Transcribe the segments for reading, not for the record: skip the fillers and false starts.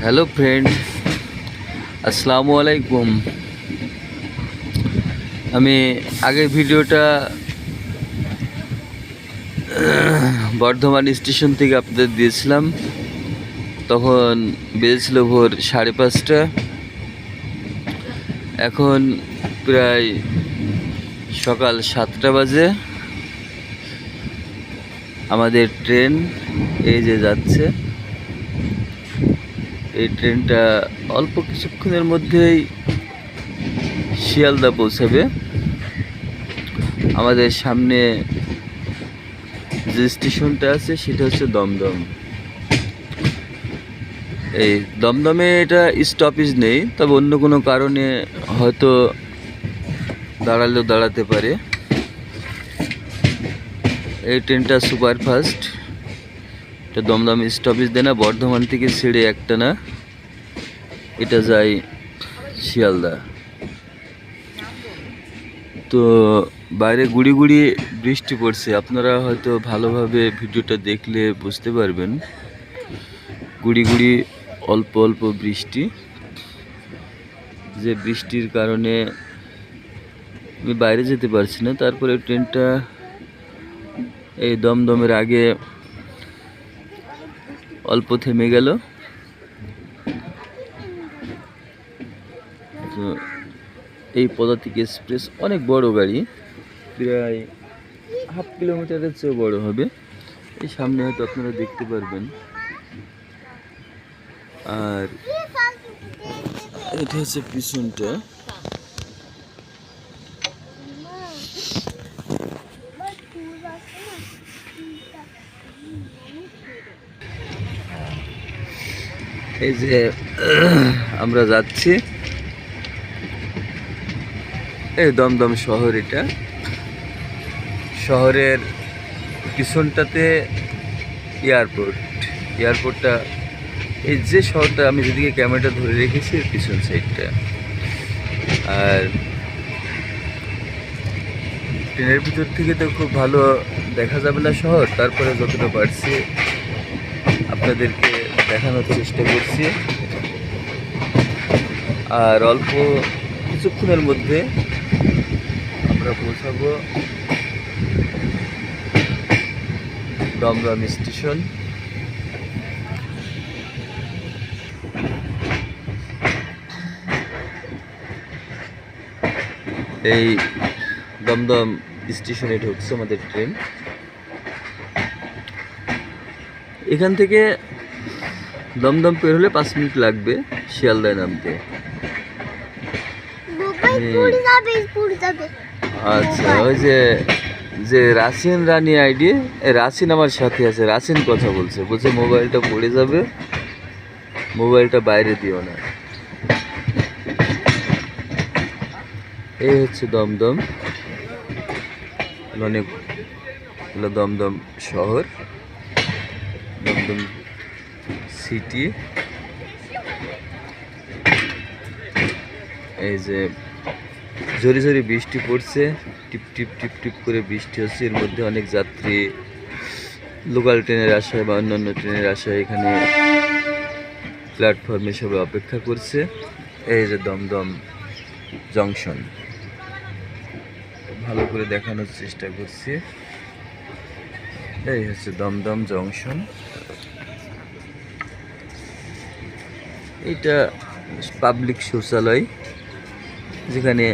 Hello friend, আসসালামু আলাইকুম। আমি আগের ভিডিওটা বর্ধমান স্টেশন থেকে আপনাদের দিয়েছিলাম। তখন বেজেছিল ভোর 5:30। এখন প্রায় সকাল 7টা বাজে। আমাদের ট্রেন এই যে যাচ্ছে। এই ট্রেনটা অল্প কিছুক্ষণের মধ্যেই শিয়ালদা পৌঁছাবে। আমাদের সামনে যে স্টেশনটা আছে সেটা হচ্ছে দমদম। এই দমদমে এটা স্টপেজ নেই, তবে অন্য কোনো কারণে হয়তো দাঁড়ালেও দাঁড়াতে পারে। এই ট্রেনটা সুপারফাস্ট, এটা দমদম স্টপেজ দেয় না। বর্ধমান থেকে ছেড়ে একটা না, এটা যায় শিয়ালদা। তো বাইরে গুড়ি গুড়ি বৃষ্টি পড়ছে, আপনারা হয়তো ভালোভাবে ভিডিওটা দেখলে বুঝতে পারবেন। গুড়ি গুড়ি অল্প অল্প বৃষ্টি, যে বৃষ্টির কারণে আমি বাইরে যেতে পারছি না। তারপরে ট্রেনটা এই দমদমের আগে অল্প থেমে গেল। তো এই পদাতিক এক্সপ্রেস অনেক বড় গাড়ি, প্রায় 1/2 কিলোমিটারের চেয়েও বড় হবে। এই সামনে হয়তো আপনারা দেখতে পারবেন। আর এটা হচ্ছে পিছনটা। এই যে আমরা যাচ্ছি এই দমদম শহর। এটা শহরের পিছনটাতে এয়ারপোর্টটা এই যে শহরটা আমি যেদিকে ক্যামেরাটা ধরে রেখেছি এর পিছন সাইডটা। আর ট্রেনের ভিতর থেকে তো খুব ভালো দেখা যাবে না শহর, তারপরে যতটা পারছি আপনাদেরকে দেখানোর চেষ্টা করছি। আর অল্প কিছুক্ষণের মধ্যে আমরা পৌঁছাবো দমদম স্টেশন। এই দমদম স্টেশনে ঢুকছে আমাদের ট্রেন। এখান থেকে দমদম পের হলে 5 মিনিট লাগবে শিয়ালদায় নামতে। আচ্ছা, ওই যে রাসিন রানী আইডি, রাসিন আমার সাথে আছে। রাসিন কথা বলছে মোবাইলটা পড়ে যাবে, মোবাইলটা বাইরে দিও না। এই হচ্ছে দমদম, অনেকগুলো দমদম শহর, দমদম সিটি। এই যে ঝরি ঝরি বৃষ্টি পড়ছে, টিপ টিপ টিপ টিপ করে বৃষ্টি হচ্ছে। এর মধ্যে অনেক যাত্রী লোকাল ট্রেনের আশায় বা অন্যান্য ট্রেনের আশায় এখানে প্ল্যাটফর্মে সবাই অপেক্ষা করছে। এই যে দমদম জংশন, ভালো করে দেখানোর চেষ্টা করছি। এই হচ্ছে দমদম জংশন। এটা পাবলিক শৌচালয়, যেখানে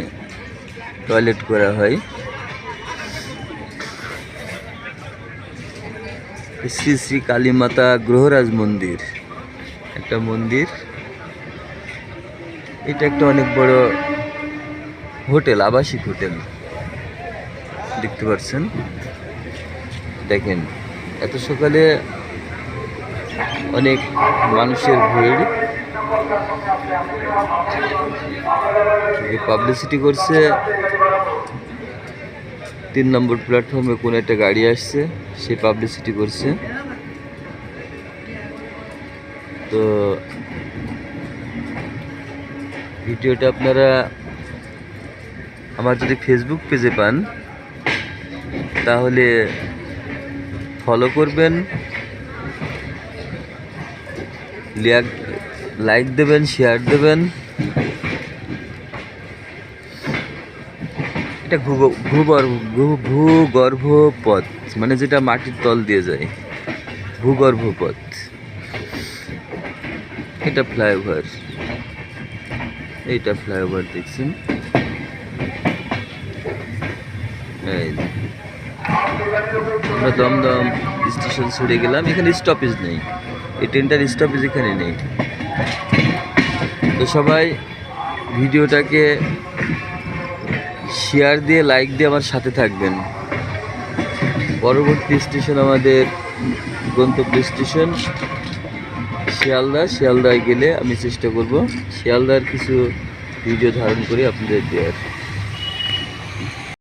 টয়লেট করা হয়। শ্রী শ্রী কালীমাতা গ্রহরাজ মন্দির, একটা মন্দির। এটা একটা অনেক বড় হোটেল, আবাসিক হোটেল দেখতে পাচ্ছেন। দেখেন এত সকালে অনেক মানুষের ভিড়। পাবলিসিটি করছে 3 নম্বর প্ল্যাটফর্মে কোন একটা গাড়ি আসছে, সে পাবলিসিটি করছে। তো ভিডিওটা আপনারা আমার যদি ফেসবুক পেজে পান তাহলে ফলো করবেন, লাইক দেবেন, শেয়ার দেবেন। এটা ভূগর্ভ পথ, মানে যেটা মাটির তল দিয়ে যায়, ভূগর্ভ পথ। এটা ফ্লাইওভার, এইটা ফ্লাইওভার দেখছেন। এই যে, আমরা দমদম স্টেশন ছেড়ে গেলাম, এখানে স্টপেজ নেই, এই ট্রেনটার স্টপেজ এখানে নেই। তো সবাই ভিডিওটাকে শেয়ার দিয়ে, লাইক দিয়ে আমার সাথে থাকবেন। পরবর্তী স্টেশন আমাদের গন্তব্য স্টেশন শিয়ালদা। শিয়ালদায় গেলে আমি চেষ্টা করব শিয়ালদার কিছু ভিডিও ধারণ করে আপনাদের দেওয়ার।